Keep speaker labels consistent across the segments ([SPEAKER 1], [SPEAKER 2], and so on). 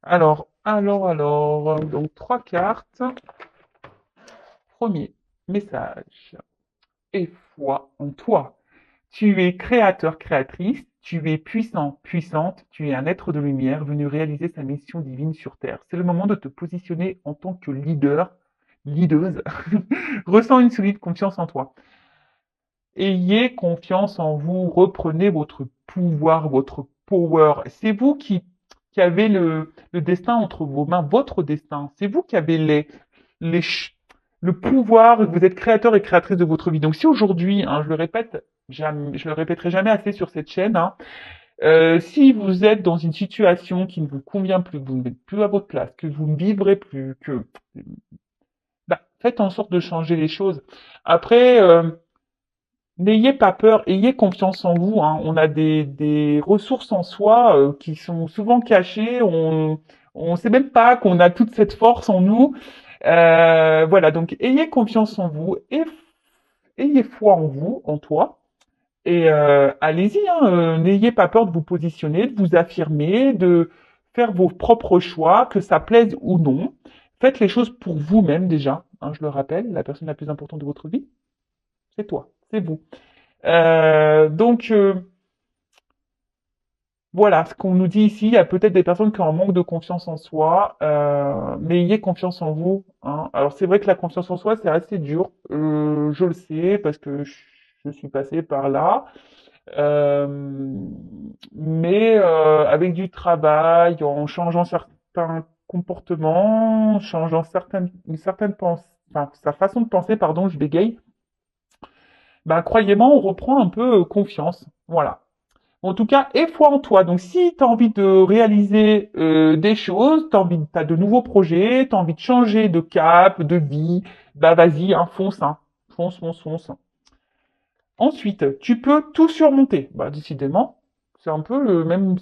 [SPEAKER 1] Alors, donc trois cartes. Premier message. Et foi en toi. Tu es créateur, créatrice, tu es puissant, puissante, tu es un être de lumière venu réaliser sa mission divine sur Terre. C'est le moment de te positionner en tant que leader, leaduse. Ressens une solide confiance en toi. Ayez confiance en vous, reprenez votre pouvoir, votre power. C'est vous qui avez le destin entre vos mains, votre destin. C'est vous qui avez les, le pouvoir, vous êtes créateur et créatrice de votre vie. Donc si aujourd'hui, hein, je le répète, jamais, je le répéterai jamais assez sur cette chaîne, hein, si vous êtes dans une situation qui ne vous convient plus, que vous n'êtes plus à votre place, que vous ne vivrez plus, que bah, faites en sorte de changer les choses. Après, n'ayez pas peur, ayez confiance en vous, hein. On a des ressources en soi qui sont souvent cachées. On sait même pas qu'on a toute cette force en nous. Voilà, donc ayez confiance en vous, ayez foi en vous, en toi, et allez-y. Hein, n'ayez pas peur de vous positionner, de vous affirmer, de faire vos propres choix, que ça plaise ou non. Faites les choses pour vous-même déjà. Hein, je le rappelle, la personne la plus importante de votre vie, c'est toi, c'est vous. Donc, voilà, ce qu'on nous dit ici, il y a peut-être des personnes qui ont un manque de confiance en soi, mais ayez confiance en vous. Hein. Alors c'est vrai que la confiance en soi, c'est assez dur, je le sais, parce que je suis passé par là. Euh, mais avec du travail, en changeant certains comportements, en changeant certaines pensées, enfin, sa façon de penser, pardon, je bégaye, ben, croyez-moi, on reprend un peu confiance. Voilà. En tout cas, aie foi en toi. Donc, si tu as envie de réaliser des choses, t'as de nouveaux projets, tu as envie de changer de cap, de vie, bah vas-y, hein, fonce, hein. Fonce, fonce, fonce. Ensuite, tu peux tout surmonter. Bah, décidément, c'est un peu le même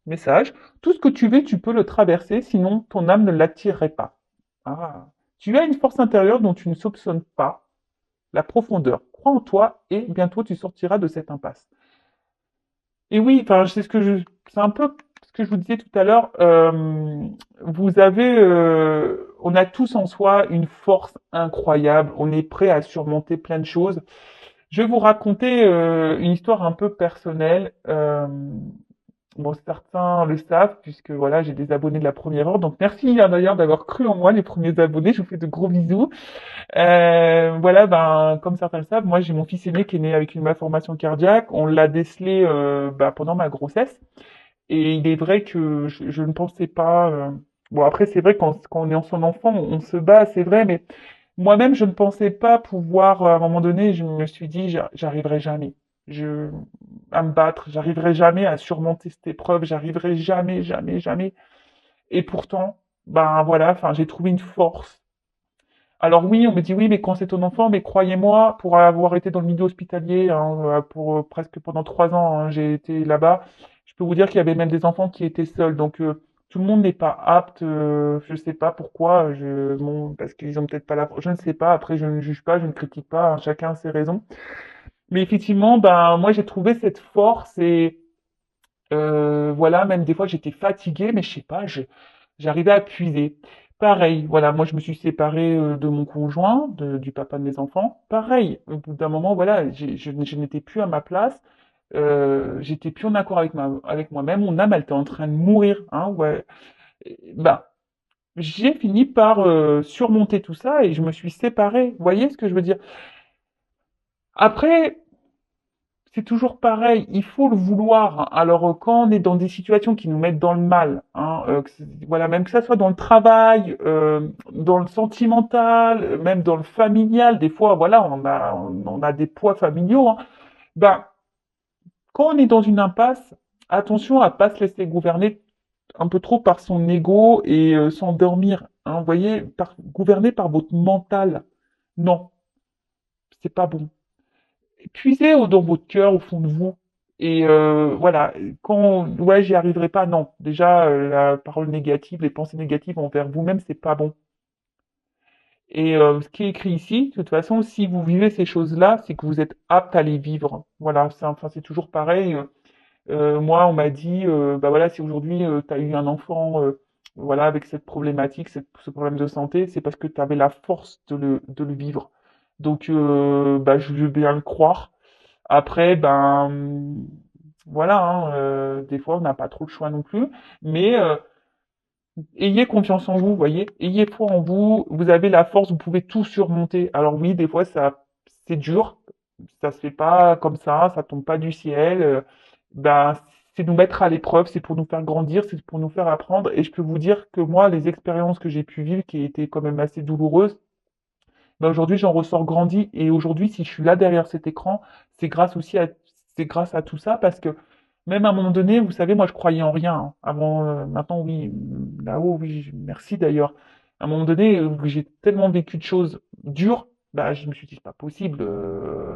[SPEAKER 1] message. Tout ce que tu veux, tu peux le traverser, sinon ton âme ne l'attirerait pas. Ah. Tu as une force intérieure dont tu ne soupçonnes pas la profondeur. Crois en toi et bientôt tu sortiras de cette impasse. Et oui, enfin, c'est un peu ce que je vous disais tout à l'heure. On a tous en soi une force incroyable. On est prêt à surmonter plein de choses. Je vais vous raconter une histoire un peu personnelle. Bon, certains le savent puisque voilà, j'ai des abonnés de la première heure. Donc merci hein, d'ailleurs d'avoir cru en moi, les premiers abonnés. Je vous fais de gros bisous. Voilà, ben, comme certains le savent, moi j'ai mon fils aîné qui est né avec une malformation cardiaque. On l'a décelé pendant ma grossesse. Et il est vrai que je ne pensais pas. Bon, après, c'est vrai quand on est en son enfant, on se bat, c'est vrai, mais moi-même, je ne pensais pas pouvoir, à un moment donné, je me suis dit, j'arriverai jamais. Je, à me battre, j'arriverai jamais à surmonter cette épreuve, j'arriverai jamais, jamais, jamais. Et pourtant, ben voilà, enfin, j'ai trouvé une force. Alors oui, on me dit oui, mais quand c'est ton enfant, mais croyez-moi, pour avoir été dans le milieu hospitalier, hein, pour presque pendant 3 ans, hein, j'ai été là-bas. Je peux vous dire qu'il y avait même des enfants qui étaient seuls. Donc tout le monde n'est pas apte. Je sais pas pourquoi. Bon, parce qu'ils ont peut-être pas la. Je ne sais pas. Après, je ne juge pas, je ne critique pas. Hein, chacun a ses raisons. Mais effectivement, ben moi j'ai trouvé cette force et voilà, même des fois j'étais fatiguée, mais je sais pas, j'arrivais à puiser. Pareil, voilà, moi je me suis séparée de mon conjoint, du papa de mes enfants. Pareil, au bout d'un moment, voilà, je n'étais plus à ma place, j'étais plus en accord avec moi-même. Mon âme, elle était en train de mourir, hein, ouais. Bah, j'ai fini par surmonter tout ça et je me suis séparée. Vous voyez ce que je veux dire? Après, c'est toujours pareil, il faut le vouloir. Alors, quand on est dans des situations qui nous mettent dans le mal, hein, voilà, même que ça soit dans le travail, dans le sentimental, même dans le familial, des fois, voilà, on a des poids familiaux, hein. Ben, quand on est dans une impasse, attention à pas se laisser gouverner un peu trop par son ego et s'endormir. Hein, vous voyez, gouverné par votre mental. Non, c'est pas bon. Puisez dans votre cœur, au fond de vous. Et voilà, ouais, j'y arriverai pas, non. Déjà, la parole négative, les pensées négatives envers vous-même, c'est pas bon. Et ce qui est écrit ici, de toute façon, si vous vivez ces choses-là, c'est que vous êtes apte à les vivre. Voilà, enfin, c'est toujours pareil. Moi, on m'a dit, bah voilà, si aujourd'hui tu as eu un enfant voilà, avec cette problématique, ce problème de santé, c'est parce que tu avais la force de le vivre. Donc, bah, je veux bien le croire. Après, ben, voilà, hein, des fois, on n'a pas trop le choix non plus. Mais ayez confiance en vous, voyez. Ayez foi en vous. Vous avez la force, vous pouvez tout surmonter. Alors oui, des fois, c'est dur. Ça se fait pas comme ça tombe pas du ciel. Ben, c'est nous mettre à l'épreuve, c'est pour nous faire grandir, c'est pour nous faire apprendre. Et je peux vous dire que moi, les expériences que j'ai pu vivre, qui étaient quand même assez douloureuses, ben aujourd'hui, j'en ressors grandi. Et aujourd'hui, si je suis là derrière cet écran, c'est grâce aussi à, c'est grâce à tout ça, parce que même à un moment donné, vous savez, moi, je croyais en rien, hein. Avant, maintenant, oui, là-haut, oui, merci d'ailleurs. À un moment donné, où j'ai tellement vécu de choses dures, bah, je me suis dit, c'est pas possible.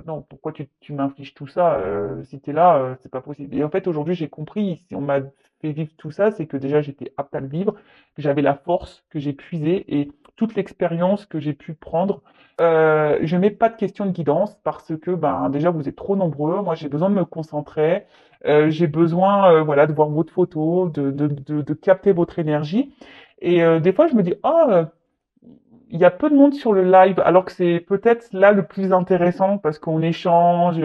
[SPEAKER 1] Non, pourquoi tu m'infliges tout ça? Si t'es là, c'est pas possible. Et en fait, aujourd'hui, j'ai compris, si on m'a fait vivre tout ça, c'est que déjà, j'étais apte à le vivre, que j'avais la force, que j'ai puisé, et toute l'expérience que j'ai pu prendre. Je mets pas de questions de guidance parce que ben déjà vous êtes trop nombreux. Moi j'ai besoin de me concentrer. J'ai besoin voilà de voir votre photo, de capter votre énergie. Et des fois je me dis il y a peu de monde sur le live, alors que c'est peut-être là le plus intéressant parce qu'on échange.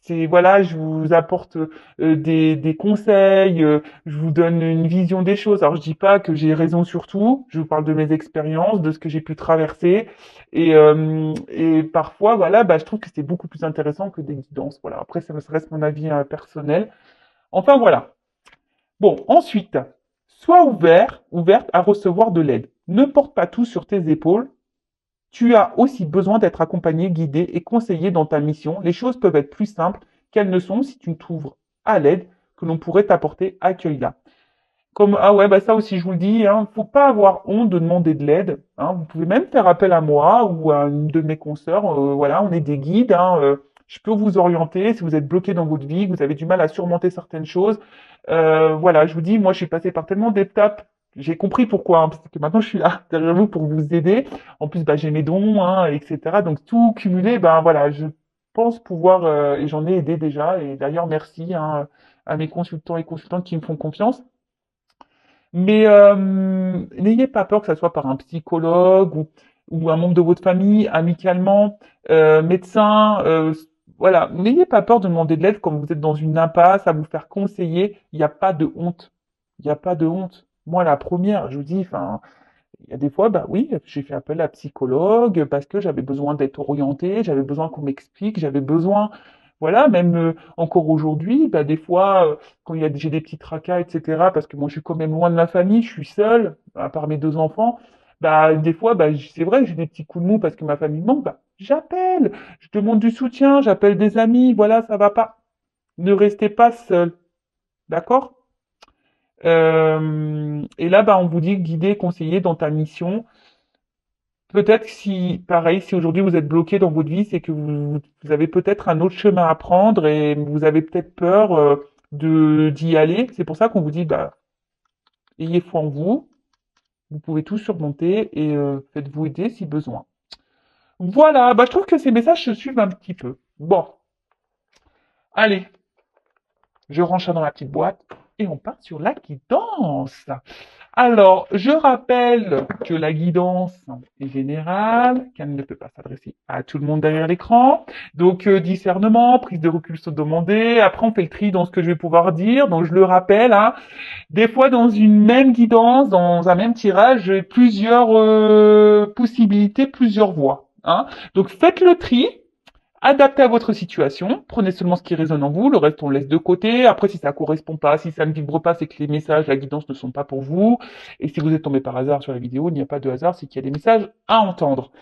[SPEAKER 1] C'est, voilà, je vous apporte des conseils, je vous donne une vision des choses. Alors je dis pas que j'ai raison sur tout, je vous parle de mes expériences, de ce que j'ai pu traverser, et parfois voilà, bah je trouve que c'est beaucoup plus intéressant que des guidances. Voilà. Après ça reste mon avis personnel. Enfin voilà. Bon, ensuite, sois ouverte à recevoir de l'aide. Ne porte pas tout sur tes épaules. Tu as aussi besoin d'être accompagné, guidé et conseillé dans ta mission. Les choses peuvent être plus simples qu'elles ne sont si tu t'ouvres à l'aide que l'on pourrait t'apporter. Accueille-la. Comme ah ouais, bah ça aussi je vous le dis, hein, faut pas avoir honte de demander de l'aide. Hein. Vous pouvez même faire appel à moi ou à une de mes consoeurs. Voilà, on est des guides. Hein, je peux vous orienter si vous êtes bloqué dans votre vie, que vous avez du mal à surmonter certaines choses. Voilà, je vous dis, moi je suis passé par tellement d'étapes. J'ai compris pourquoi, hein, parce que maintenant je suis là derrière vous pour vous aider. En plus, bah, j'ai mes dons, hein, etc. Donc tout cumulé, ben voilà, je pense pouvoir et j'en ai aidé déjà. Et d'ailleurs, merci hein, à mes consultants et consultantes qui me font confiance. Mais n'ayez pas peur que ça soit par un psychologue ou un membre de votre famille, amicalement, médecin. Voilà, n'ayez pas peur de demander de l'aide quand vous êtes dans une impasse, à vous faire conseiller. Il n'y a pas de honte. Il n'y a pas de honte. Moi, la première, je vous dis, enfin, il y a des fois, bah oui, j'ai fait appel à un psychologue parce que j'avais besoin d'être orienté, j'avais besoin qu'on m'explique, j'avais besoin, voilà, même encore aujourd'hui, bah des fois, quand j'ai des petits tracas, etc., parce que moi je suis quand même loin de ma famille, je suis seul, à part mes deux enfants, bah des fois, bah c'est vrai que j'ai des petits coups de mou parce que ma famille manque, bah j'appelle, je demande du soutien, j'appelle des amis, voilà, ça va pas. Ne restez pas seul, d'accord? Et là, bah, on vous dit guider, conseiller dans ta mission. Peut-être si, pareil, si aujourd'hui vous êtes bloqué dans votre vie, c'est que vous avez peut-être un autre chemin à prendre et vous avez peut-être peur d'y aller. C'est pour ça qu'on vous dit, bah, ayez foi en vous, vous pouvez tout surmonter et faites-vous aider si besoin. Voilà, bah, je trouve que ces messages se suivent un petit peu. Bon, allez, je range ça dans la petite boîte et on part sur la guidance. Alors, je rappelle que la guidance est générale, qu'elle ne peut pas s'adresser à tout le monde derrière l'écran. Donc, discernement, prise de recul sont demandées. Après, on fait le tri dans ce que je vais pouvoir dire. Donc, je le rappelle, hein, des fois, dans une même guidance, dans un même tirage, j'ai plusieurs possibilités, plusieurs voies. Hein. Donc, faites le tri. Adaptez à votre situation, prenez seulement ce qui résonne en vous, le reste on laisse de côté. Après, si ça correspond pas, si ça ne vibre pas, c'est que les messages, la guidance ne sont pas pour vous. Et si vous êtes tombé par hasard sur la vidéo, il n'y a pas de hasard, c'est qu'il y a des messages à entendre.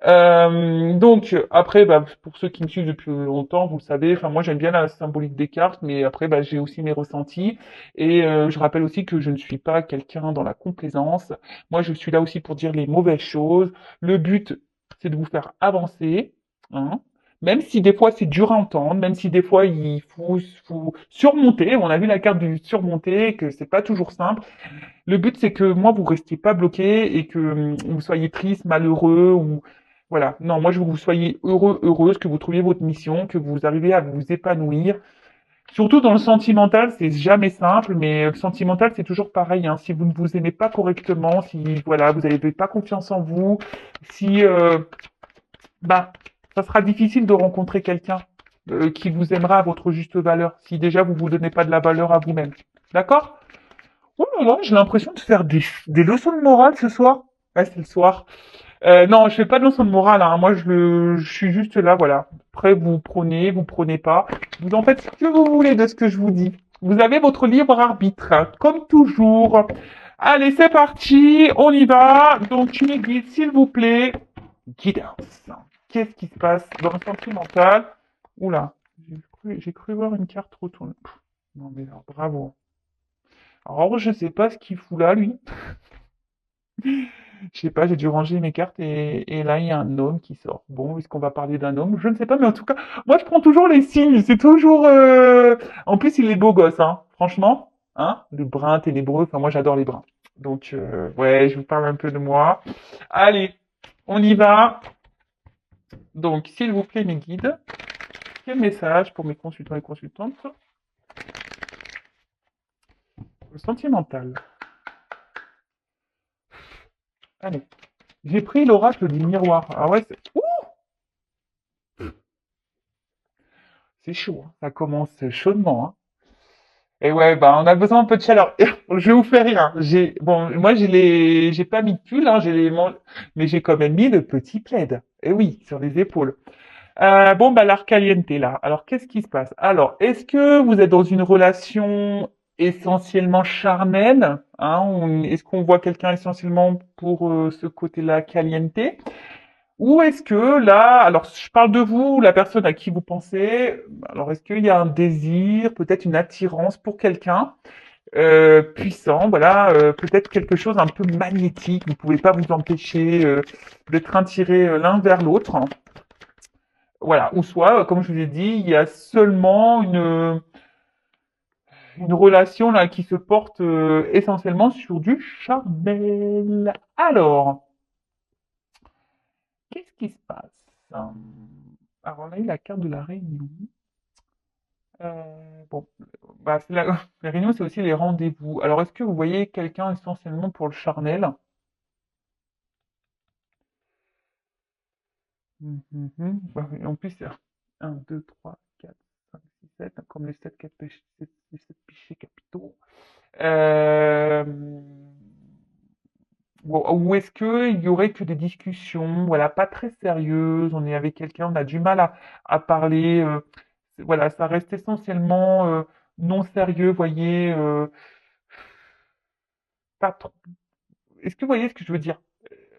[SPEAKER 1] Donc après, bah, pour ceux qui me suivent depuis longtemps, vous le savez, enfin moi j'aime bien la symbolique des cartes, mais après bah, j'ai aussi mes ressentis et je rappelle aussi que je ne suis pas quelqu'un dans la complaisance. Moi je suis là aussi pour dire les mauvaises choses. Le but c'est de vous faire avancer, hein. Même si des fois c'est dur à entendre, même si des fois faut surmonter. On a vu la carte du surmonter, que c'est pas toujours simple. Le but, c'est que moi, vous restiez pas bloqué et que vous soyez triste, malheureux ou voilà. Non, moi, je veux que vous soyez heureux, heureuse, que vous trouviez votre mission, que vous arrivez à vous épanouir. Surtout dans le sentimental, c'est jamais simple, mais le sentimental, c'est toujours pareil, hein. Si vous ne vous aimez pas correctement, si voilà, vous n'avez pas confiance en vous, si bah, ça sera difficile de rencontrer quelqu'un qui vous aimera à votre juste valeur, si déjà vous vous donnez pas de la valeur à vous-même. D'accord? Oh là là, j'ai l'impression de faire des leçons de morale ce soir. Ouais, c'est le soir. Non, je fais pas de leçon de morale, hein. Moi, je suis juste là, voilà. Après, vous prenez pas. Vous en faites ce que vous voulez de ce que je vous dis. Vous avez votre libre arbitre, hein, comme toujours. Allez, c'est parti, on y va. Donc, tu me guides, s'il vous plaît. Guidance. Qu'est-ce qui se passe dans le sentimental? Oula, j'ai cru voir une carte retournée. Pff, non, mais alors, bravo. Alors, je sais pas ce qu'il fout là, lui. Je sais pas, j'ai dû ranger mes cartes et là, il y a un homme qui sort. Bon, est-ce qu'on va parler d'un homme? Je ne sais pas, mais en tout cas, moi, je prends toujours les signes. C'est toujours... En plus, il est beau gosse, hein. Franchement, hein. Le brun ténébreux, enfin, moi, j'adore les bruns. Donc, ouais, je vous parle un peu de moi. Allez, on y va. Donc, s'il vous plaît, mes guides, quel message pour mes consultants et consultantes? Le sentimental. Allez. J'ai pris l'oracle du miroir. Ah ouais, c'est chaud, hein. Ça commence chaudement, hein. Et ouais, bah, on a besoin un peu de chaleur. Je vais vous faire rire, hein. Bon, moi, j'ai pas mis de pull, hein, mais j'ai quand même mis le petit plaid. Et oui, sur les épaules. Bon, bah, l'arcaliente, là. Alors, qu'est-ce qui se passe? Alors, est-ce que vous êtes dans une relation essentiellement charnelle, hein, ou est-ce qu'on voit quelqu'un essentiellement pour ce côté-là caliente? Ou est-ce que là, alors je parle de vous, la personne à qui vous pensez, alors est-ce qu'il y a un désir, peut-être une attirance pour quelqu'un puissant, voilà, peut-être quelque chose un peu magnétique, vous pouvez pas vous empêcher d'être attirés l'un vers l'autre, voilà, ou soit, comme je vous ai dit, il y a seulement une relation là qui se porte essentiellement sur du charnel. Alors, qu'est-ce qui se passe? Alors là, il y a la carte de la réunion. Bon, bah, les réunions, c'est aussi les rendez-vous. Alors, est-ce que vous voyez quelqu'un essentiellement pour le charnel? Bah, et en plus, c'est 1, 2, 3, 4, 5, 6, 7, comme les 7 péchés, les 7 péchés capitaux. Euh, ou est-ce qu'il y aurait que des discussions, voilà, pas très sérieuses, on est avec quelqu'un, on a du mal à parler, voilà, ça reste essentiellement non sérieux, voyez, pas trop. Est-ce que vous voyez ce que je veux dire?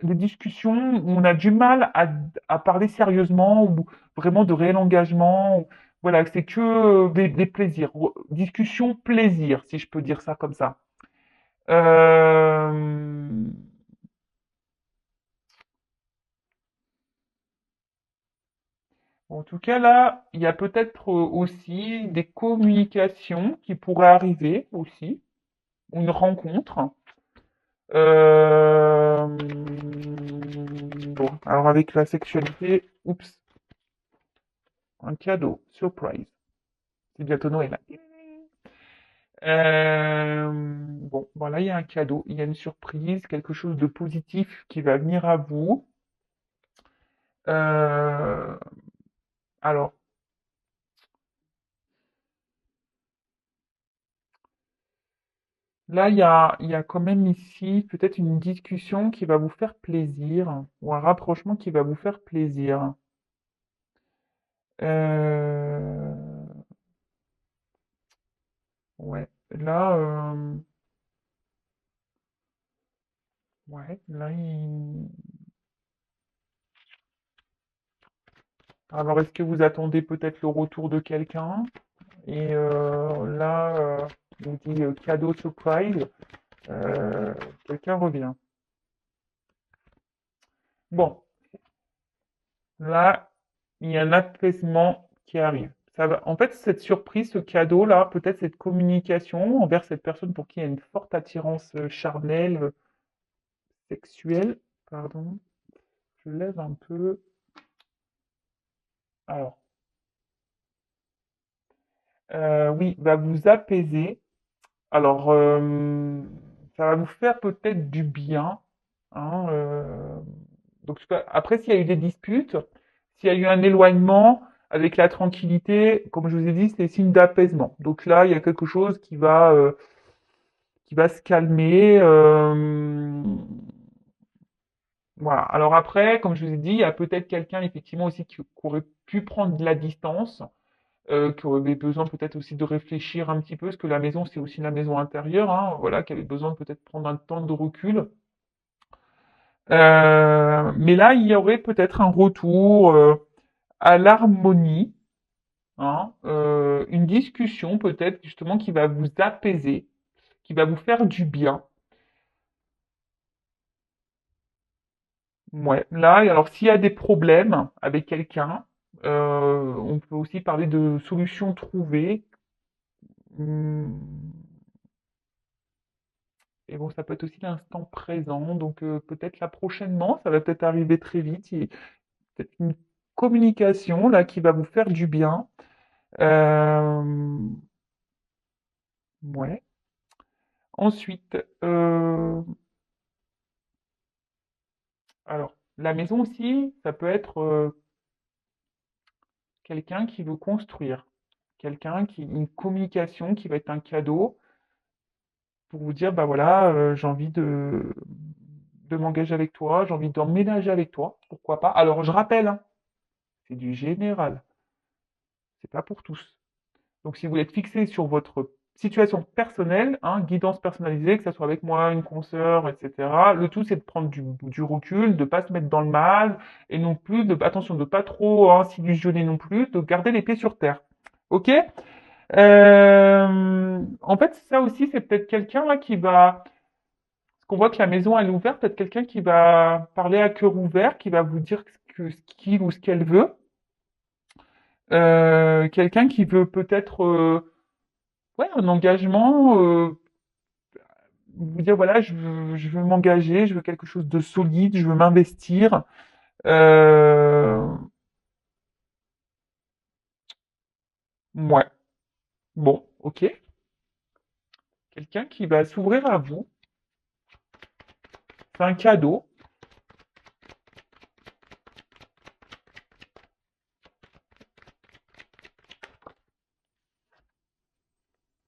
[SPEAKER 1] Des discussions où on a du mal à parler sérieusement ou vraiment de réel engagement. Voilà, c'est que des plaisirs. Discussion plaisir, si je peux dire ça comme ça. Euh, En tout cas, là, il y a peut-être aussi des communications qui pourraient arriver aussi, une rencontre. Euh, Bon, alors avec la sexualité, oups, un cadeau, surprise. C'est bientôt Noël. Bon, voilà, il y a un cadeau, il y a une surprise, quelque chose de positif qui va venir à vous. Euh, alors, là, il y a quand même ici peut-être une discussion qui va vous faire plaisir, ou un rapprochement qui va vous faire plaisir. Euh, ouais, là, ouais, là, alors est-ce que vous attendez peut-être le retour de quelqu'un? Et là, on dit cadeau surprise, euh, quelqu'un revient. Bon, là, il y a un apaisement qui arrive. Ça va. En fait, cette surprise, ce cadeau-là, peut-être cette communication envers cette personne pour qui il y a une forte attirance charnelle, sexuelle, pardon, je lève un peu. Alors, Oui, va vous apaiser. Alors, ça va vous faire peut-être du bien, hein, donc après, s'il y a eu des disputes, s'il y a eu un éloignement, avec la tranquillité, comme je vous ai dit, c'est signe d'apaisement. Donc là, il y a quelque chose qui va se calmer. Voilà. Alors après, comme je vous ai dit, il y a peut-être quelqu'un effectivement aussi qui aurait pu prendre de la distance, qui avait besoin peut-être aussi de réfléchir un petit peu, parce que la maison, c'est aussi la maison intérieure, hein, voilà, qui avait besoin peut-être prendre un temps de recul. Mais là, il y aurait peut-être un retour à l'harmonie, hein, une discussion peut-être justement qui va vous apaiser, qui va vous faire du bien. Ouais. Là, et alors s'il y a des problèmes avec quelqu'un, on peut aussi parler de solutions trouvées. Hum, Et bon, ça peut être aussi l'instant présent, donc peut-être là prochainement, ça va peut-être arriver très vite. Il y a peut-être une communication là qui va vous faire du bien. Euh, ouais. Ensuite, alors la maison aussi, ça peut être quelqu'un qui veut construire, quelqu'un qui une communication qui va être un cadeau pour vous dire bah voilà, j'ai envie de m'engager avec toi, j'ai envie d'emménager avec toi, pourquoi pas. Alors je rappelle, hein, c'est du général. C'est pas pour tous. Donc, si vous voulez être fixé sur votre situation personnelle, hein, guidance personnalisée, que ce soit avec moi, une consoeur, etc. Le tout, c'est de prendre du recul, de pas se mettre dans le mal, et non plus de, attention, de pas trop hein, s'illusionner non plus, de garder les pieds sur terre. Ok? En fait, ça aussi, c'est peut-être quelqu'un là qui va, parce qu'on voit que la maison elle est ouverte, peut-être quelqu'un qui va parler à cœur ouvert, qui va vous dire ce qu'il ou ce qu'elle veut. Quelqu'un qui veut peut-être ouais, un engagement, vous dire voilà, je veux m'engager, je veux quelque chose de solide, je veux m'investir. Euh, ouais, bon, ok. Quelqu'un qui va s'ouvrir à vous, c'est un cadeau.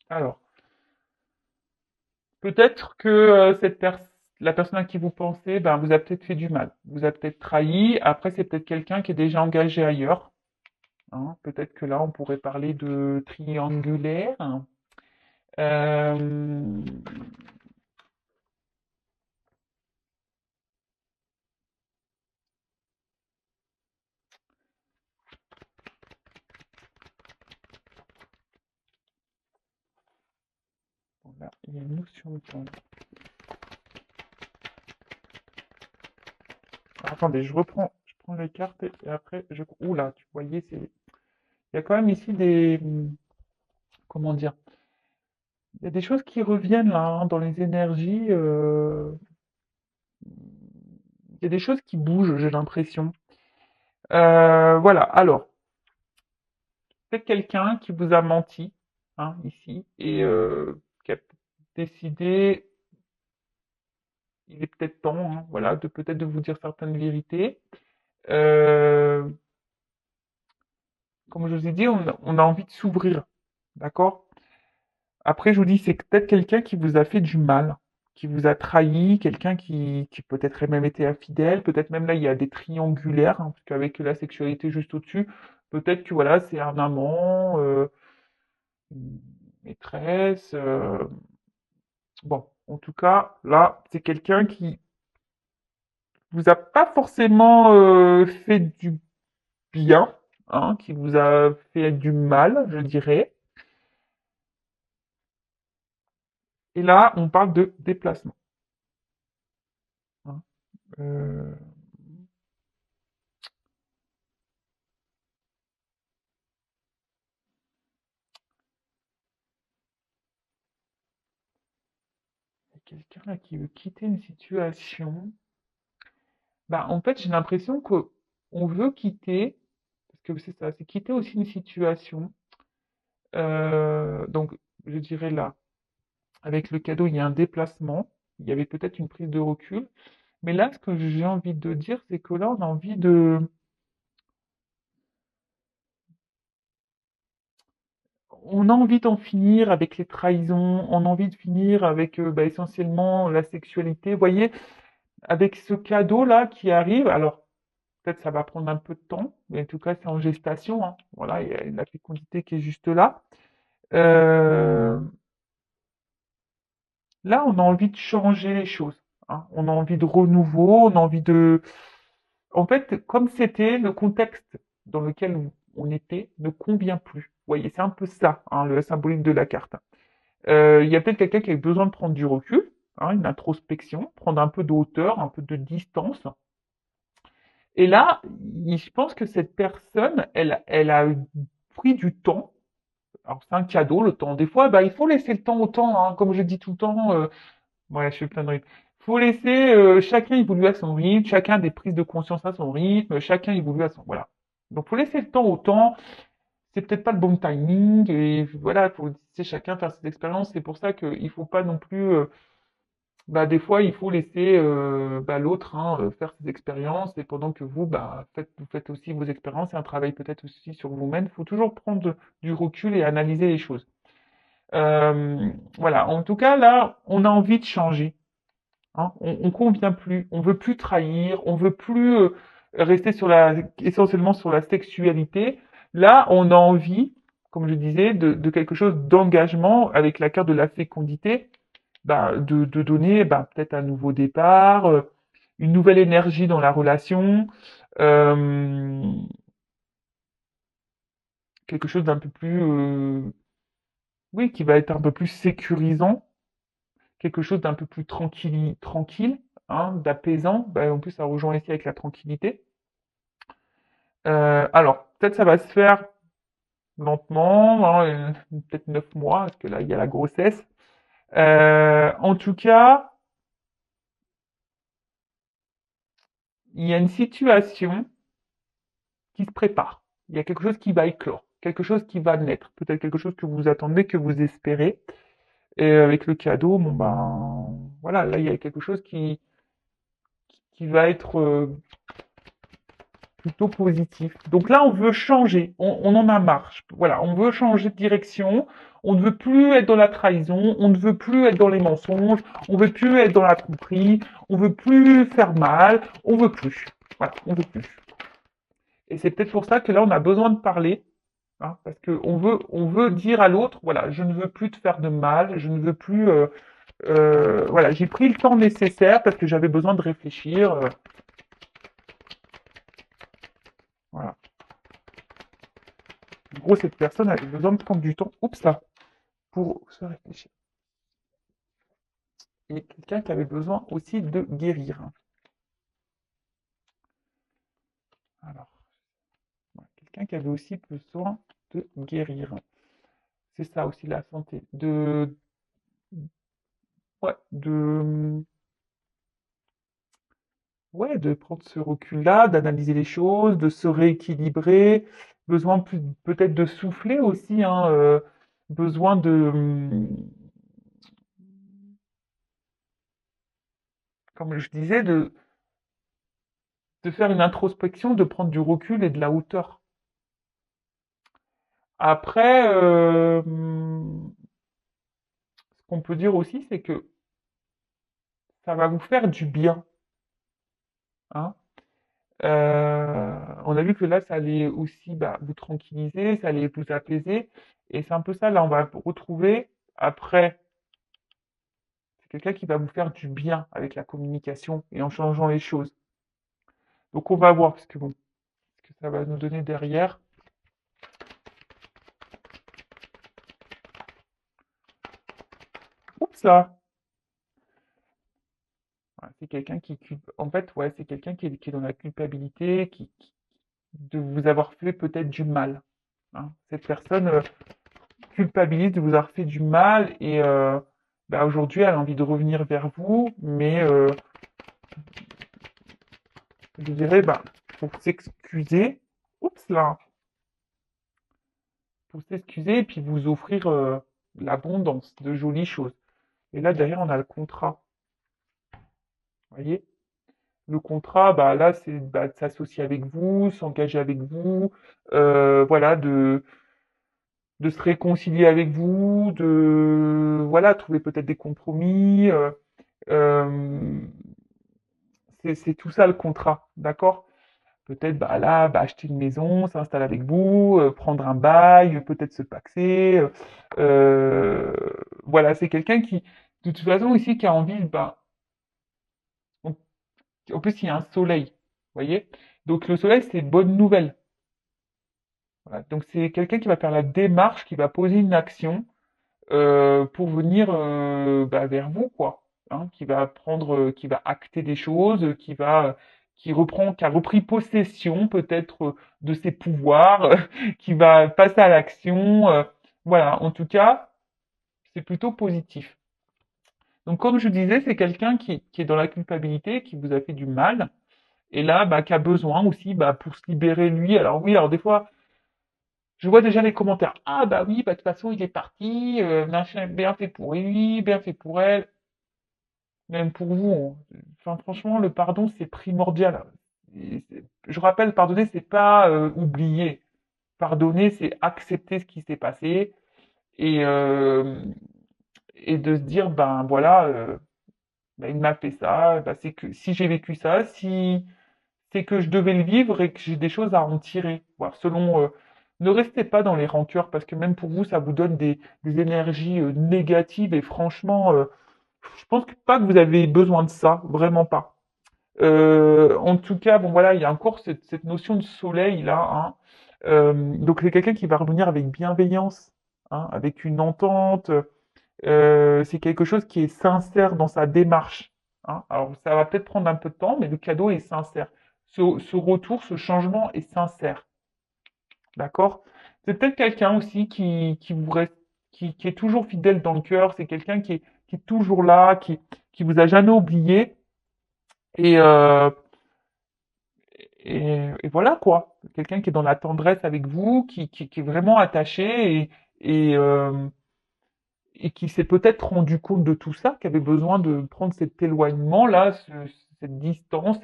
[SPEAKER 1] Alors, peut-être que la personne à qui vous pensez, ben, vous a peut-être fait du mal, vous a peut-être trahi. Après, c'est peut-être quelqu'un qui est déjà engagé ailleurs, hein. Peut-être que là, on pourrait parler de triangulaire. Euh, bon, là, il y a une notion de temps. Attendez, je prends les cartes et après Oula, tu voyais, il y a quand même ici comment dire, il y a des choses qui reviennent là, hein, dans les énergies. Il y a des choses qui bougent, j'ai l'impression. Voilà. Alors, c'est quelqu'un qui vous a menti, hein, ici, et qui a décidé, il est peut-être temps, hein, voilà, de peut-être de vous dire certaines vérités. Euh, Comme je vous ai dit, on a envie de s'ouvrir, d'accord? Après, je vous dis, c'est peut-être quelqu'un qui vous a fait du mal, qui vous a trahi, quelqu'un qui peut-être a même été infidèle, peut-être même là, il y a des triangulaires, hein, parce qu'avec la sexualité juste au-dessus, peut-être que voilà, c'est un amant, une maîtresse. Bon, en tout cas, là, c'est quelqu'un qui vous a pas forcément fait du bien, hein, qui vous a fait du mal, je dirais. Et là, on parle de déplacement, hein. Euh, quelqu'un là qui veut quitter une situation. Bah, en fait, j'ai l'impression que on veut quitter, parce que c'est ça, c'est quitter aussi une situation. Donc, je dirais là, avec le cadeau, il y a un déplacement, il y avait peut-être une prise de recul, mais là, ce que j'ai envie de dire, c'est que là, on a envie d'en finir avec les trahisons, on a envie de finir avec bah, essentiellement la sexualité. Vous voyez, avec ce cadeau-là qui arrive, alors peut-être ça va prendre un peu de temps, mais en tout cas, c'est en gestation, hein. Voilà, il y a la fécondité qui est juste là. Euh, Là, on a envie de changer les choses, hein. On a envie de renouveau, on a envie de... En fait, comme c'était, le contexte dans lequel on était ne convient plus. Vous voyez, c'est un peu ça, hein, le symbolique de la carte. Il y a peut-être quelqu'un qui a besoin de prendre du recul, hein, une introspection, prendre un peu de hauteur, un peu de distance. Et là, je pense que cette personne, elle a pris du temps. Alors, c'est un cadeau, le temps. Des fois, bah, il faut laisser le temps au temps, hein. Comme je dis tout le temps, ouais, je fais plein de rythmes. Faut laisser chacun évoluer à son rythme, chacun a des prises de conscience à son rythme, chacun évolue à son... Voilà. Donc, faut laisser le temps au temps. C'est peut-être pas le bon timing, et voilà, faut laisser chacun faire ses expériences. C'est pour ça qu'il faut pas non plus... bah, des fois, il faut laisser bah, l'autre, hein, faire ses expériences, et pendant que vous, bah, vous faites aussi vos expériences et un travail peut-être aussi sur vous-même. Il faut toujours prendre du recul et analyser les choses. Voilà, en tout cas, là, on a envie de changer, hein. On convient plus, on veut plus trahir, on veut plus rester essentiellement sur la sexualité. Là, on a envie, comme je disais, de quelque chose d'engagement avec la carte de la fécondité, bah, de donner bah, peut-être un nouveau départ, une nouvelle énergie dans la relation, euh, quelque chose d'un peu plus, oui, qui va être un peu plus sécurisant, quelque chose d'un peu plus tranquille, hein, d'apaisant. Bah, en plus, ça rejoint ici avec la tranquillité. Alors, peut-être ça va se faire lentement, hein, peut-être 9 mois, parce que là, il y a la grossesse. En tout cas, il y a une situation qui se prépare. Il y a quelque chose qui va éclore, quelque chose qui va naître, peut-être quelque chose que vous attendez, que vous espérez. Et avec le cadeau, bon ben voilà, là il y a quelque chose qui va être plutôt positif. Donc là, on veut changer, on en a marre. Voilà, on veut changer de direction. On ne veut plus être dans la trahison, on ne veut plus être dans les mensonges, on veut plus être dans la tromperie, on veut plus faire mal, on veut plus. Voilà, on veut plus. Et c'est peut-être pour ça que là, on a besoin de parler, hein, parce on veut dire à l'autre, voilà, je ne veux plus te faire de mal, je ne veux plus, voilà, j'ai pris le temps nécessaire parce que j'avais besoin de réfléchir, voilà. En gros, cette personne avait besoin de prendre du temps, oups là, pour se réfléchir. Et quelqu'un qui avait besoin aussi de guérir. Alors, voilà, quelqu'un qui avait aussi besoin de guérir. C'est ça aussi la santé, ouais, ouais, de prendre ce recul-là, d'analyser les choses, de se rééquilibrer, besoin peut-être de souffler aussi, hein, besoin comme je disais, de faire une introspection, de prendre du recul et de la hauteur. Après, ce qu'on peut dire aussi, c'est que ça va vous faire du bien, hein. On a vu que là, ça allait aussi bah, vous tranquilliser, ça allait vous apaiser, et c'est un peu ça, là, on va retrouver après. C'est quelqu'un qui va vous faire du bien avec la communication et en changeant les choses. Donc on va voir parce que bon, ce que ça va nous donner derrière. Oups là. Ouais, c'est quelqu'un en fait, ouais, c'est quelqu'un qui est dans la culpabilité, de vous avoir fait peut-être du mal, hein. Cette personne culpabilise de vous avoir fait du mal et bah, aujourd'hui elle a envie de revenir vers vous, mais je dirais bah, pour s'excuser, oups là, pour s'excuser et puis vous offrir l'abondance de jolies choses. Et là, derrière, on a le contrat. Vous voyez? Le contrat, bah là, c'est bah, de s'associer avec vous, s'engager avec vous, voilà, de se réconcilier avec vous, de voilà, trouver peut-être des compromis. Euh, c'est tout ça le contrat, d'accord? Peut-être bah là, bah, acheter une maison, s'installer avec vous, prendre un bail, peut-être se paxer. Euh, voilà, c'est quelqu'un qui, de toute façon, ici, qui a envie, bah, en en plus, il y a un soleil, vous voyez? Donc le soleil, c'est bonne nouvelle. Voilà. Donc c'est quelqu'un qui va faire la démarche, qui va poser une action pour venir bah, vers vous, quoi. Hein, qui va prendre, qui va acter des choses, qui a repris possession peut-être de ses pouvoirs, qui va passer à l'action. Voilà. En tout cas, c'est plutôt positif. Donc comme je disais, c'est quelqu'un qui est dans la culpabilité, qui vous a fait du mal, et là, bah, qui a besoin aussi, bah, pour se libérer lui. Alors oui, alors des fois. Je vois déjà les commentaires. Ah bah oui, bah de toute façon il est parti, machin, bien fait pour lui, bien fait pour elle, même pour vous. Enfin franchement, le pardon c'est primordial. Je rappelle, pardonner c'est pas oublier. Pardonner c'est accepter ce qui s'est passé et et de se dire ben voilà, ben, il m'a fait ça, ben, c'est que si j'ai vécu ça, si c'est que je devais le vivre et que j'ai des choses à en tirer. Voilà, selon, ne restez pas dans les rancœurs parce que même pour vous, ça vous donne des énergies négatives et franchement, je pense pas que vous avez besoin de ça, vraiment pas. En tout cas, bon voilà, il y a encore cette notion de soleil là. Hein. Donc c'est quelqu'un qui va revenir avec bienveillance, hein, avec une entente. C'est quelque chose qui est sincère dans sa démarche. Hein. Alors, ça va peut-être prendre un peu de temps, mais le cadeau est sincère. Ce retour, ce changement est sincère. D'accord? C'est peut-être quelqu'un aussi qui vous reste, qui est toujours fidèle dans le cœur. C'est quelqu'un qui est toujours là, qui vous a jamais oublié. Et, euh, et voilà quoi. Quelqu'un qui est dans la tendresse avec vous, qui est vraiment attaché et, euh, et qui s'est peut-être rendu compte de tout ça, qui avait besoin de prendre cet éloignement-là, cette distance,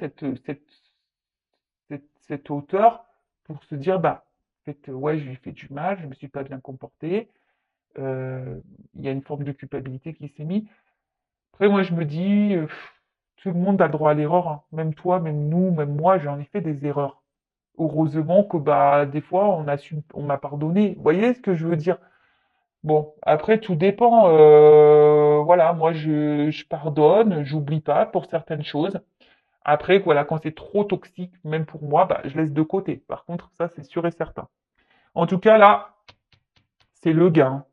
[SPEAKER 1] cette hauteur, pour se dire, bah, en fait, ouais, je lui ai fait du mal, je me suis pas bien comporté, il y a une forme de culpabilité qui s'est mise. Après, moi, je me dis, tout le monde a le droit à l'erreur, hein. Même toi, même nous, même moi, j'en ai fait des erreurs. Heureusement que, bah, des fois, on m'a pardonné. Vous voyez ce que je veux dire? Bon, après, tout dépend. Voilà, moi, je pardonne, j'oublie pas pour certaines choses. Après, voilà, quand c'est trop toxique, même pour moi, bah, je laisse de côté. Par contre, ça, c'est sûr et certain. En tout cas, là, c'est le gain,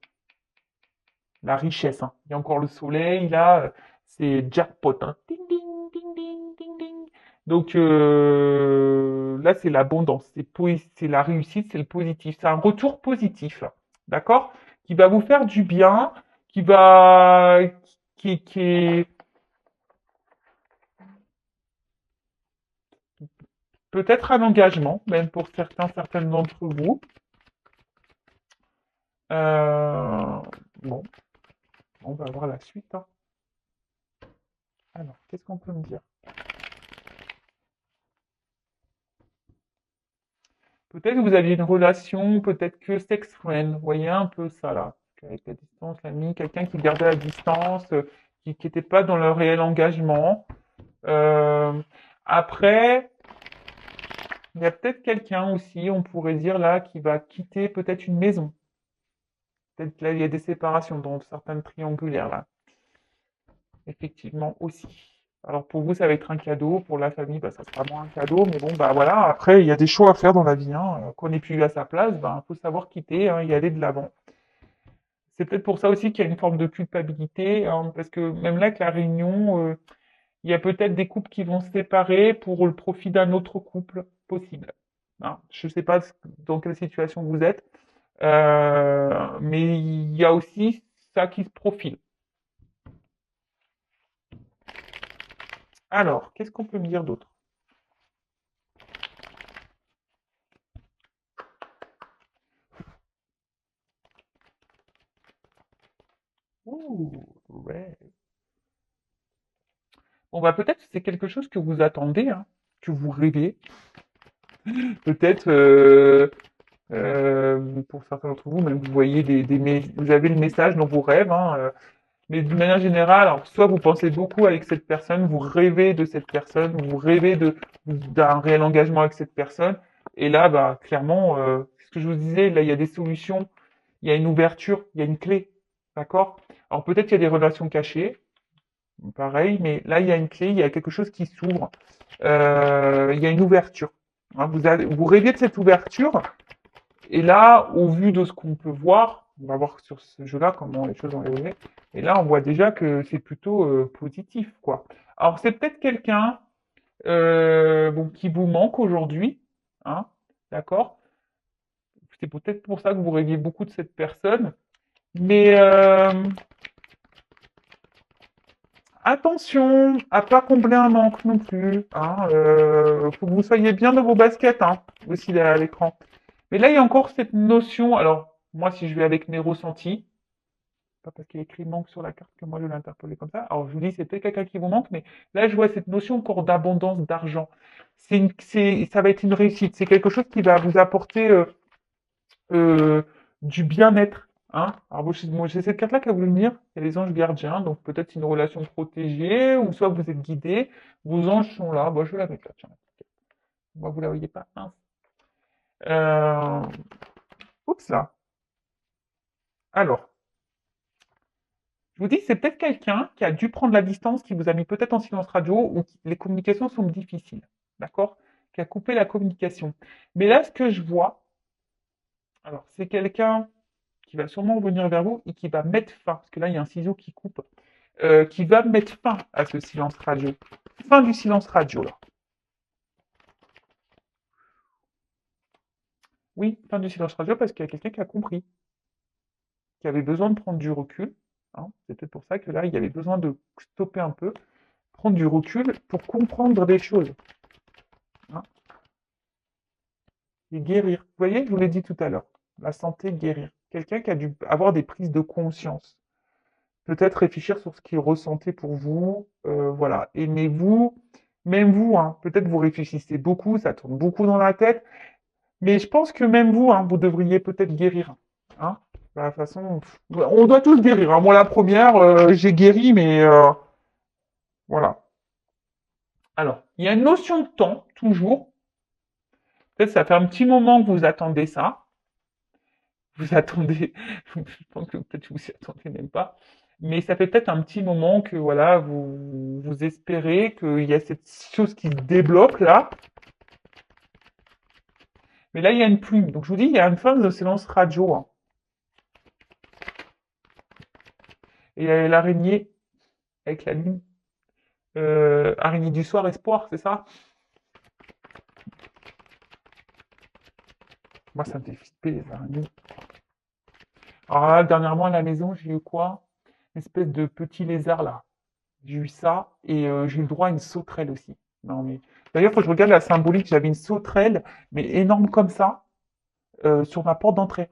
[SPEAKER 1] la richesse. Hein. Il y a encore le soleil, là, c'est jackpot. Hein. Ding, ding, ding, ding, ding, ding. Donc, là, c'est l'abondance, c'est la réussite, c'est le positif. C'est un retour positif, d'accord? Qui va vous faire du bien, qui va, qui est peut-être un engagement, même pour certaines d'entre vous. Euh, bon, on va voir la suite. Hein. Alors, qu'est-ce qu'on peut me dire? Peut-être que vous aviez une relation, peut-être que sex friend, vous voyez un peu ça là. Avec la distance, l'ami, quelqu'un qui gardait la distance, qui n'était pas dans le réel engagement. Euh, après, il y a peut-être quelqu'un aussi, on pourrait dire là, qui va quitter peut-être une maison. Peut-être là, il y a des séparations dans certaines triangulaires là. Effectivement aussi. Alors pour vous, ça va être un cadeau, pour la famille, bah, ça sera moins un cadeau, mais bon, bah voilà, après, il y a des choix à faire dans la vie, hein. Qu'on n'est plus à sa place, bah, faut savoir quitter, hein, et aller de l'avant. C'est peut-être pour ça aussi qu'il y a une forme de culpabilité, hein, parce que même là, avec la réunion, il y a peut-être des couples qui vont se séparer pour le profit d'un autre couple possible. Hein. Je ne sais pas dans quelle situation vous êtes, mais il y a aussi ça qui se profile. Alors, qu'est-ce qu'on peut me dire d'autre? On va peut-être, c'est quelque chose que vous attendez, hein, que vous rêvez. Peut-être, pour certains d'entre vous, même vous voyez vous avez le message dans vos rêves, hein, mais d'une manière générale, alors, soit vous pensez beaucoup avec cette personne, vous rêvez de cette personne, vous rêvez d'un réel engagement avec cette personne, et là, bah, clairement, ce que je vous disais, là, il y a des solutions, il y a une ouverture, il y a une clé, d'accord? Alors peut-être qu'il y a des relations cachées, pareil, mais là, il y a une clé, il y a quelque chose qui s'ouvre, il y a une ouverture. Hein, vous rêvez de cette ouverture, et là, au vu de ce qu'on peut voir, on va voir sur ce jeu-là comment les choses ont évolué, et là, on voit déjà que c'est plutôt positif, quoi. Alors, c'est peut-être quelqu'un bon, qui vous manque aujourd'hui, hein, d'accord? C'est peut-être pour ça que vous rêviez beaucoup de cette personne, mais attention à pas combler un manque non plus. Hein, faut que vous soyez bien dans vos baskets, hein, aussi là, à l'écran. Mais là, il y a encore cette notion. Alors, moi, si je vais avec mes ressentis, pas parce qu'il y a écrit manque sur la carte que moi je l'ai interpellé comme ça. Alors, je vous dis, c'est peut-être quelqu'un qui vous manque, mais là, je vois cette notion encore d'abondance d'argent. Ça va être une réussite. C'est quelque chose qui va vous apporter du bien-être. Hein. Alors, moi, j'ai cette carte-là qui a voulu venir. Il y a les anges gardiens, donc peut-être une relation protégée, ou soit vous êtes guidé. Vos anges sont là. Bon, je vais la mettre là. Tiens. Moi, vous la voyez pas. Mince. Euh... Oups là. Alors, je vous dis, c'est peut-être quelqu'un qui a dû prendre la distance, qui vous a mis peut-être en silence radio, ou les communications sont difficiles. D'accord? Qui a coupé la communication. Mais là, ce que je vois, alors, c'est quelqu'un qui va sûrement revenir vers vous et qui va mettre fin, parce que là, il y a un ciseau qui coupe, qui va mettre fin à ce silence radio. Fin du silence radio, là. Oui, fin du silence radio, parce qu'il y a quelqu'un qui a compris, qui avait besoin de prendre du recul. Hein. C'est peut-être pour ça que là, il y avait besoin de stopper un peu, prendre du recul pour comprendre des choses. Hein, et guérir. Vous voyez, je vous l'ai dit tout à l'heure. La santé, guérir. Quelqu'un qui a dû avoir des prises de conscience. Peut-être réfléchir sur ce qu'il ressentait pour vous. Voilà. Et mais vous, même vous, hein, peut-être vous réfléchissez beaucoup, ça tourne beaucoup dans la tête. Mais je pense que même vous, hein, vous devriez peut-être guérir. Hein. De la façon, on doit tous guérir. Hein. Moi, la première, j'ai guéri, mais voilà. Alors, il y a une notion de temps, toujours. Peut-être ça fait un petit moment que vous attendez ça. Vous attendez, je pense que peut-être vous y attendez même pas. Mais ça fait peut-être un petit moment que voilà, vous espérez qu'il y a cette chose qui se débloque là. Mais là, il y a une plume. Donc je vous dis, il y a une phase de silence radio. Hein. Et il y a l'araignée avec la lune. Araignée du soir, espoir, c'est ça? Moi, ça me fait flipper les araignées. Alors là, dernièrement à la maison, j'ai eu quoi? Une espèce de petit lézard là. J'ai eu ça et j'ai eu le droit à une sauterelle aussi. Non mais d'ailleurs, faut que je regarde la symbolique. J'avais une sauterelle, mais énorme comme ça, sur ma porte d'entrée.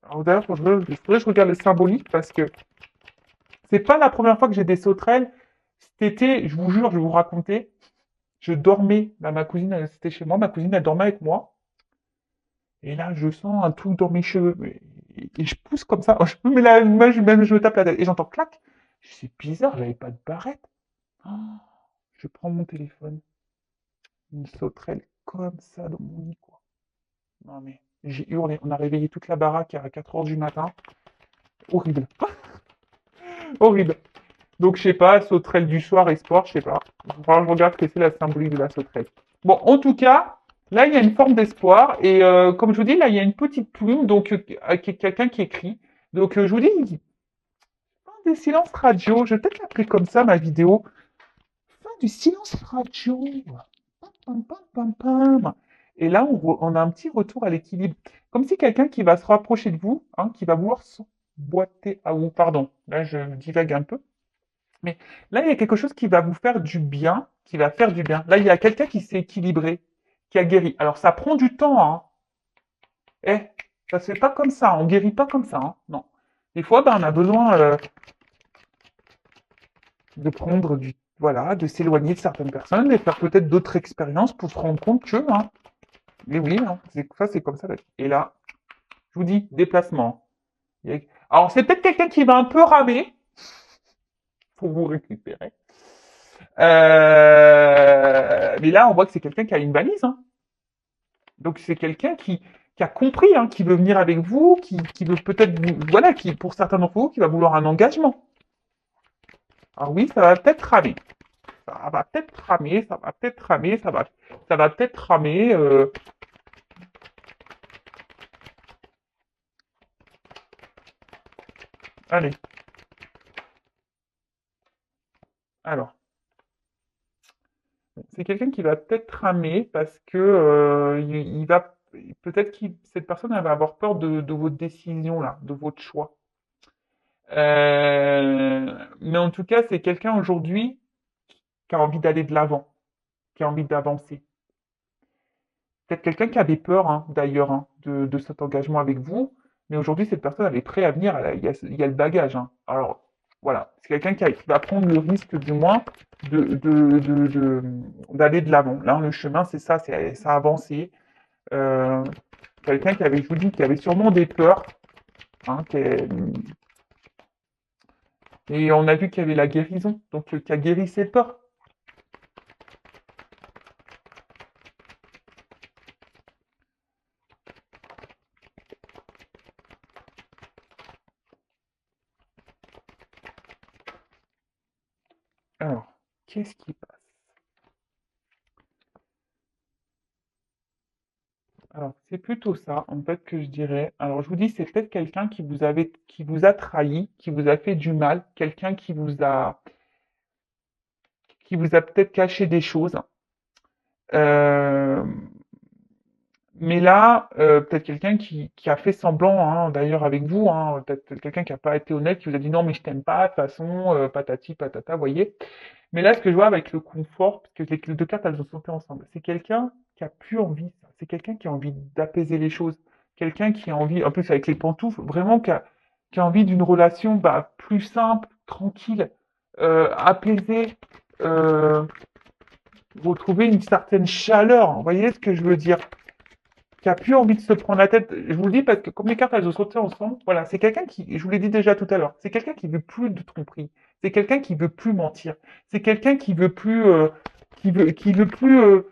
[SPEAKER 1] Alors d'ailleurs, faudrait que je regarde le symbolique parce que c'est pas la première fois que j'ai des sauterelles. Cet été, je vous jure, je vais vous raconter. Je dormais, là, ma cousine, c'était chez moi, ma cousine, elle dormait avec moi. Et là, je sens un truc dans mes cheveux. Et je pousse comme ça. Je me mets la main, je me tape la tête. Et j'entends clac. C'est bizarre, j'avais pas de barrette. Oh, je prends mon téléphone. Une sauterelle comme ça dans mon lit, quoi. Non, mais j'ai hurlé. On a réveillé toute la baraque à 4 heures du matin. Horrible. Horrible. Donc, je sais pas, sauterelle du soir, espoir, je sais pas. Je regarde ce que c'est la symbolique de la sauterelle. Bon, en tout cas, là, il y a une forme d'espoir. Et comme je vous dis, là, il y a une petite plume, donc quelqu'un qui écrit. Donc, je vous dis, fin des silences radio. Je vais peut-être l'appeler comme ça, ma vidéo. Fin du silence radio. Pam, pam, pam, pam. Et là, on a un petit retour à l'équilibre. Comme si quelqu'un qui va se rapprocher de vous, hein, qui va vouloir s'emboîter à vous. Pardon, là, je divague un peu. Mais là, il y a quelque chose qui va vous faire du bien, qui va faire du bien. Là, il y a quelqu'un qui s'est équilibré, qui a guéri. Alors, ça prend du temps, hein. Eh, ça se fait pas comme ça. On guérit pas comme ça, hein. Non. Des fois, ben, on a besoin. de prendre du, voilà, de s'éloigner de certaines personnes et faire peut-être d'autres expériences pour se rendre compte que, hein, mais oui, hein, ça c'est comme ça. Et là, je vous dis, déplacement. Alors c'est peut-être quelqu'un qui va un peu ramer pour vous récupérer. Mais là, on voit que c'est quelqu'un qui a une valise, hein. Donc c'est quelqu'un qui a compris, hein, qui veut venir avec vous, qui veut peut-être vous, voilà, qui pour certains d'entre vous, qui va vouloir un engagement. Alors oui, ça va peut-être ramer. Ça va peut-être ramer, ça va peut-être ramer, ça va peut-être ramer. Allez, alors, c'est quelqu'un qui va peut-être ramer parce que il va peut-être que cette personne elle va avoir peur de votre décision là, de votre choix. Mais en tout cas, c'est quelqu'un aujourd'hui qui a envie d'aller de l'avant, qui a envie d'avancer. Peut-être quelqu'un qui avait peur, hein, d'ailleurs, hein, de cet engagement avec vous, mais aujourd'hui, cette personne, elle est prête à venir, il y a le bagage, hein. Alors, voilà, c'est quelqu'un qui va prendre le risque, du moins, d'aller de l'avant. Là, le chemin, c'est ça, c'est ça avancer. Euh, quelqu'un qui avait, je vous dis, qui avait sûrement des peurs, hein, et on a vu qu'il y avait la guérison, donc qui a guéri ses peurs. Alors, qu'est-ce qui passe? Alors, c'est plutôt ça, en fait, que je dirais. Alors, je vous dis, c'est peut-être quelqu'un qui vous a trahi, qui vous a fait du mal, quelqu'un qui vous a peut-être caché des choses. Euh, mais là, peut-être quelqu'un qui a fait semblant, hein, d'ailleurs, avec vous, hein, peut-être quelqu'un qui n'a pas été honnête, qui vous a dit non, mais je t'aime pas, de toute façon, patati, patata, vous voyez. Mais là, ce que je vois avec le confort, parce que les deux cartes, elles ont sauté ensemble, c'est quelqu'un qui a plus envie, c'est quelqu'un qui a envie d'apaiser les choses, quelqu'un qui a envie, en plus avec les pantoufles, vraiment qui a envie d'une relation bah, plus simple, tranquille, apaisée, euh, retrouver une certaine chaleur, vous voyez ce que je veux dire? Qui a plus envie de se prendre la tête. Je vous le dis parce que comme les cartes elles ont sauté ensemble, voilà, c'est quelqu'un qui, je vous l'ai dit déjà tout à l'heure, c'est quelqu'un qui veut plus de tromperie, c'est quelqu'un qui veut plus mentir, c'est quelqu'un qui veut plus, qui veut plus,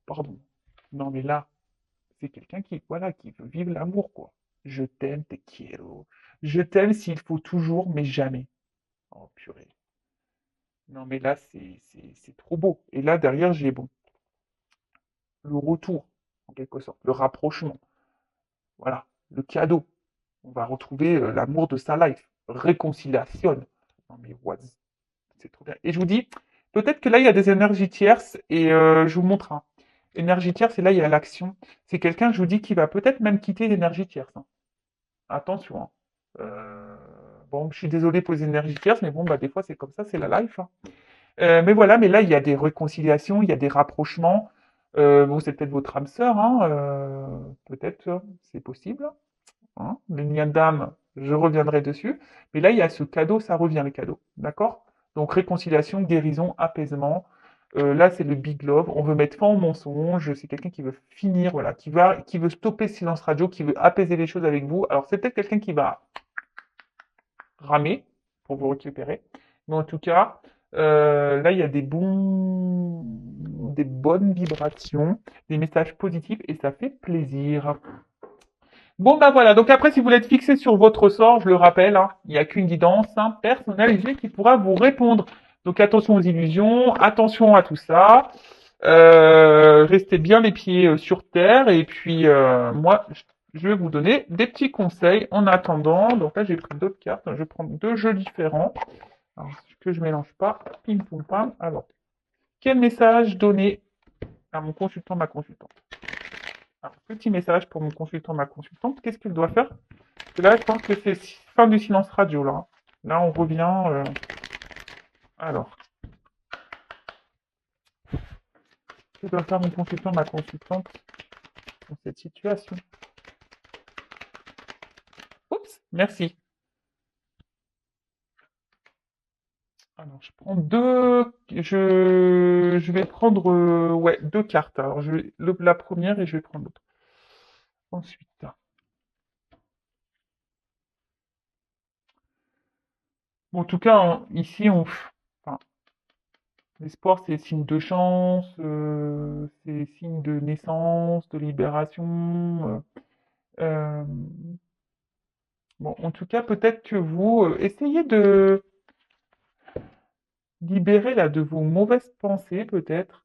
[SPEAKER 1] pardon. Non mais là, c'est quelqu'un qui, voilà, qui veut vivre l'amour quoi. Je t'aime, te quiero. Je t'aime s'il faut toujours, mais jamais. Oh purée. Non mais là, c'est trop beau. Et là derrière, j'ai bon, le retour en quelque sorte, le rapprochement. Voilà, le cadeau. On va retrouver l'amour de sa life. Réconciliation. Non mais what? C'est trop bien. Et je vous dis, peut-être que là, il y a des énergies tierces et je vous montre un. Énergie tierce, et là, il y a l'action. C'est quelqu'un, je vous dis, qui va peut-être même quitter l'énergie tierce, hein. Attention, hein. Euh, bon, je suis désolé pour les énergies tierces, mais bon, bah, des fois, c'est comme ça, c'est la life, hein. Mais voilà, mais là, il y a des réconciliations, il y a des rapprochements. Bon, c'est peut-être votre âme sœur, hein, peut-être, c'est possible, hein. Le lien d'âme, je reviendrai dessus. Mais là, il y a ce cadeau, ça revient le cadeau. D'accord? Donc réconciliation, guérison, apaisement. Là, c'est le big love. On veut mettre fin au mensonge. C'est quelqu'un qui veut finir, voilà, qui veut stopper le silence radio, qui veut apaiser les choses avec vous. Alors, c'est peut-être quelqu'un qui va ramer pour vous récupérer. Mais en tout cas, là, il y a des bonnes vibrations, des messages positifs et ça fait plaisir. Bon, ben voilà. Donc après, si vous voulez être fixé sur votre sort, je le rappelle, hein, il n'y a qu'une guidance, hein, personnalisée qui pourra vous répondre. Donc attention aux illusions, attention à tout ça. Restez bien les pieds sur terre. Et puis, moi, je vais vous donner des petits conseils en attendant. Donc là, j'ai pris d'autres cartes. Je vais prendre deux jeux différents. Alors, que je mélange pas. Pim, poum, pam. Alors, quel message donner à mon consultant, ma consultante? Alors, petit message pour mon consultant, ma consultante. Qu'est-ce qu'il doit faire? Et là, je pense que c'est fin du silence radio, là. Là, on revient. Alors, que doit faire mon consultant, ma consultante dans cette situation? Merci. Alors, je prends deux. Je vais prendre ouais, deux cartes. Alors, la première et je vais prendre l'autre. Ensuite. Bon, en tout cas, ici, enfin, l'espoir, c'est signe de chance, c'est signe de naissance, de libération. Euh, bon, en tout cas, peut-être que vous essayez de libérer là de vos mauvaises pensées, peut-être,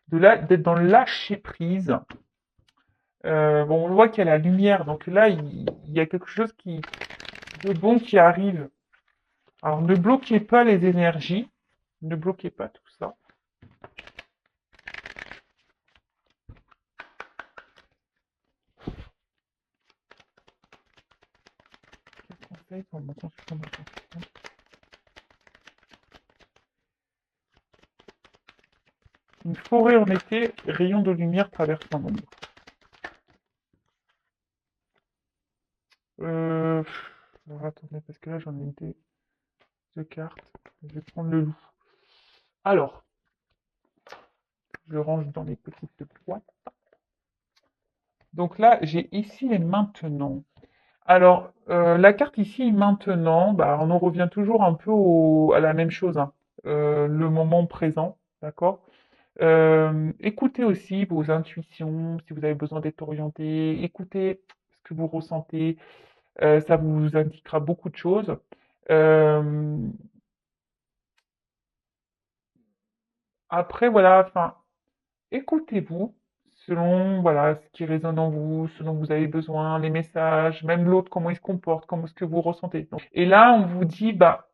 [SPEAKER 1] d'être dans le lâcher prise. Bon, on voit qu'il y a la lumière, donc là, il y a quelque chose de bon qui arrive. Alors, ne bloquez pas les énergies, ne bloquez pas tout ça. Quel conseil pour mon consultant de consultant. Une forêt en été, rayon de lumière traversant l'ombre. Euh, alors, attendez, parce que là, j'en ai deux cartes. Je vais prendre le loup. Alors, je le range dans les petites boîtes. Donc là, j'ai ici les maintenant. Alors, la carte ici, maintenant, bah, on en revient toujours un peu à la même chose, hein. Le moment présent, d'accord? Écoutez aussi vos intuitions, si vous avez besoin d'être orienté, écoutez ce que vous ressentez, ça vous indiquera beaucoup de choses. Euh, Après, voilà, enfin, écoutez-vous selon voilà ce qui résonne en vous, selon que vous avez besoin, les messages, même l'autre, comment il se comporte, comment est-ce que vous ressentez. Et là, on vous dit, bah,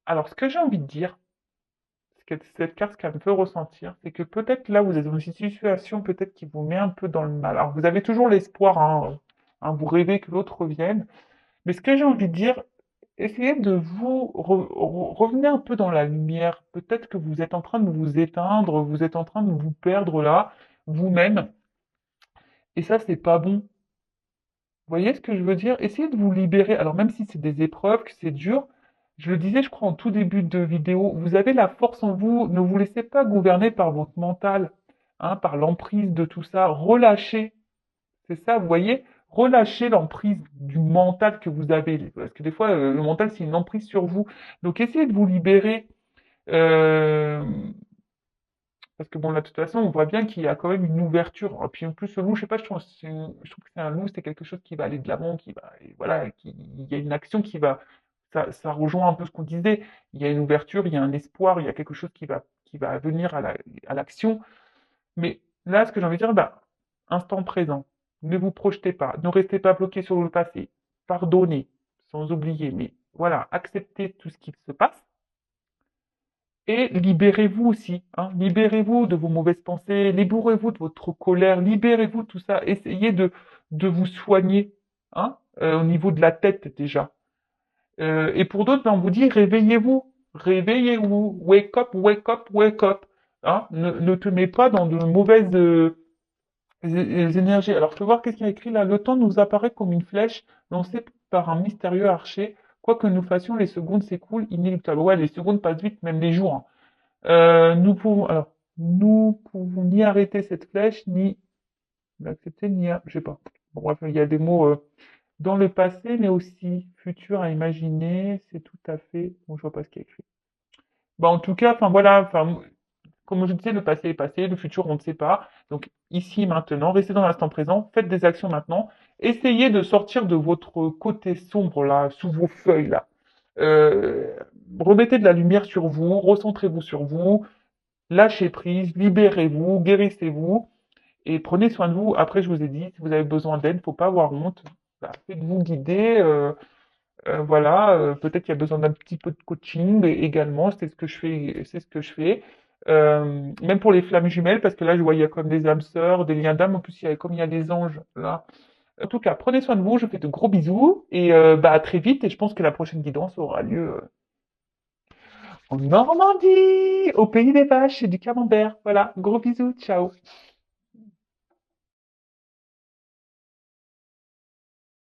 [SPEAKER 1] alors ce que j'ai envie de dire, ce que cette carte, ce qu'elle me fait ressentir, c'est que peut-être là, vous êtes dans une situation peut-être qui vous met un peu dans le mal. Alors, vous avez toujours l'espoir, hein, vous rêvez que l'autre revienne, mais ce que j'ai envie de dire, essayez de vous revenir un peu dans la lumière. Peut-être que vous êtes en train de vous éteindre, vous êtes en train de vous perdre là, vous-même. Et ça, c'est pas bon. Vous voyez ce que je veux dire? Essayez de vous libérer. Alors même si c'est des épreuves, que c'est dur, je le disais, je crois, en tout début de vidéo, vous avez la force en vous. Ne vous laissez pas gouverner par votre mental, hein, par l'emprise de tout ça. Relâchez. C'est ça, vous voyez? Relâchez l'emprise du mental que vous avez. Parce que des fois, le mental, c'est une emprise sur vous. Donc essayez de vous libérer. Euh, Parce que bon, là, de toute façon, on voit bien qu'il y a quand même une ouverture. Et puis en plus, le loup, je sais pas, je trouve que c'est un loup, c'est quelque chose qui va aller de l'avant, qui va, et voilà, il y a une action qui va, ça rejoint un peu ce qu'on disait. Il y a une ouverture, il y a un espoir, il y a quelque chose qui va venir à l'action. Mais là, ce que j'ai envie de dire, bah, instant présent. Ne vous projetez pas, ne restez pas bloqué sur le passé. Pardonnez, sans oublier, mais voilà, acceptez tout ce qui se passe. Et libérez-vous aussi, hein. Libérez-vous de vos mauvaises pensées, libérez-vous de votre colère, libérez-vous de tout ça. Essayez de vous soigner, hein, au niveau de la tête déjà. Et pour d'autres, ben, on vous dit réveillez-vous, réveillez-vous, wake up, wake up, wake up. Hein. Ne te mets pas dans de mauvaises énergies. Alors, je peux voir qu'est-ce qu'il y a écrit là. Le temps nous apparaît comme une flèche lancée par un mystérieux archer. Quoi que nous fassions, les secondes s'écoulent inéluctables. Ouais, les secondes passent vite, même les jours, hein. Nous pouvons ni arrêter cette flèche, ni l'accepter, je sais pas. Bon, bref, il y a des mots dans le passé, mais aussi futur à imaginer. C'est tout à fait. Bon, je vois pas ce qu'il y a écrit. Bah, en tout cas, enfin voilà, enfin, comme je disais, le passé est passé, le futur, on ne sait pas. Donc, ici, maintenant, restez dans l'instant présent, faites des actions maintenant. Essayez de sortir de votre côté sombre, là, sous vos feuilles, là. Euh, Remettez de la lumière sur vous, recentrez-vous sur vous, lâchez prise, libérez-vous, guérissez-vous et prenez soin de vous. Après, je vous ai dit, si vous avez besoin d'aide, faut pas avoir honte. Bah, faites-vous guider. Voilà, peut-être qu'il y a besoin d'un petit peu de coaching également. C'est ce que je fais. C'est ce que je fais. Même pour les flammes jumelles, parce que là, je vois, il y a comme des âmes sœurs, des liens d'âme. En plus, comme il y a des anges là. En tout cas, prenez soin de vous. Je vous fais de gros bisous et bah, à très vite. Et je pense que la prochaine guidance aura lieu en Normandie, au pays des vaches et du camembert. Voilà, gros bisous, ciao.